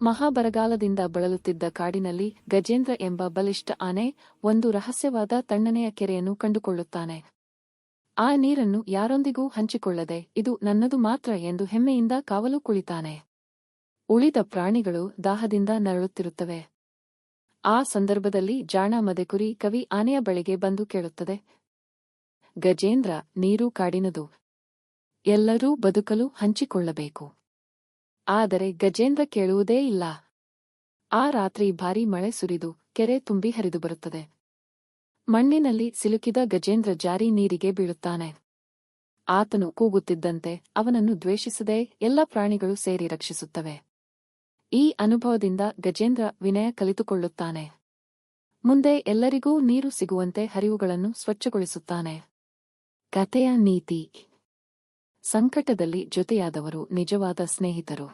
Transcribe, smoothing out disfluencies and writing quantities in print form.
ಮಹಾಬರಗಾಲದಿಂದ ಬಳಲುತ್ತಿದ್ದ ಕಾಡಿನಲ್ಲಿ ಗಜೇಂದ್ರ ಎಂಬ ಬಲಿಷ್ಠ ಆನೆ ಒಂದು ರಹಸ್ಯವಾದ ತಣ್ಣನೆಯ ಕೆರೆಯನ್ನು ಕಂಡುಕೊಳ್ಳುತ್ತಾನೆ. ಆ ನೀರನ್ನು ಯಾರೊಂದಿಗೂ ಹಂಚಿಕೊಳ್ಳದೆ ಇದು ನನ್ನದು ಮಾತ್ರ ಎಂದು ಹೆಮ್ಮೆಯಿಂದ ಕಾವಲು ಕುಳಿತಾನೆ. ಉಳಿದ ಪ್ರಾಣಿಗಳು ದಾಹದಿಂದ ನರಳುತ್ತಿರುತ್ತವೆ. ಆ ಸಂದರ್ಭದಲ್ಲಿ ಜಾಣ ಮದೆಕುರಿ ಕವಿ ಆನೆಯ ಬಳಿಗೆ ಬಂದು ಕೇಳುತ್ತದೆ, ಗಜೇಂದ್ರ, ನೀರು ಕಾಡಿನದು, ಎಲ್ಲರೂ ಬದುಕಲು ಹಂಚಿಕೊಳ್ಳಬೇಕು. ಆದರೆ ಗಜೇಂದ್ರ ಕೇಳುವುದೇ ಇಲ್ಲ. ಆ ರಾತ್ರಿ ಭಾರೀ ಮಳೆ ಸುರಿದು ಕೆರೆ ತುಂಬಿ ಹರಿದು ಬರುತ್ತದೆ. ಮಣ್ಣಿನಲ್ಲಿ ಸಿಲುಕಿದ ಗಜೇಂದ್ರ ಜಾರಿ ನೀರಿಗೆ ಬೀಳುತ್ತಾನೆ. ಆತನು ಕೂಗುತ್ತಿದ್ದಂತೆ ಅವನನ್ನು ದ್ವೇಷಿಸದೆ ಎಲ್ಲ ಪ್ರಾಣಿಗಳು ಸೇರಿ ರಕ್ಷಿಸುತ್ತವೆ. ಈ ಅನುಭವದಿಂದ ಗಜೇಂದ್ರ ವಿನಯ ಕಲಿತುಕೊಳ್ಳುತ್ತಾನೆ. ಮುಂದೆ ಎಲ್ಲರಿಗೂ ನೀರು ಸಿಗುವಂತೆ ಹರಿವುಗಳನ್ನು ಸ್ವಚ್ಛಗೊಳಿಸುತ್ತಾನೆ. ಕಥೆಯ ನೀತಿ: ಸಂಕಟದಲ್ಲಿ ಜೊತೆಯಾದವರು ನಿಜವಾದ ಸ್ನೇಹಿತರು.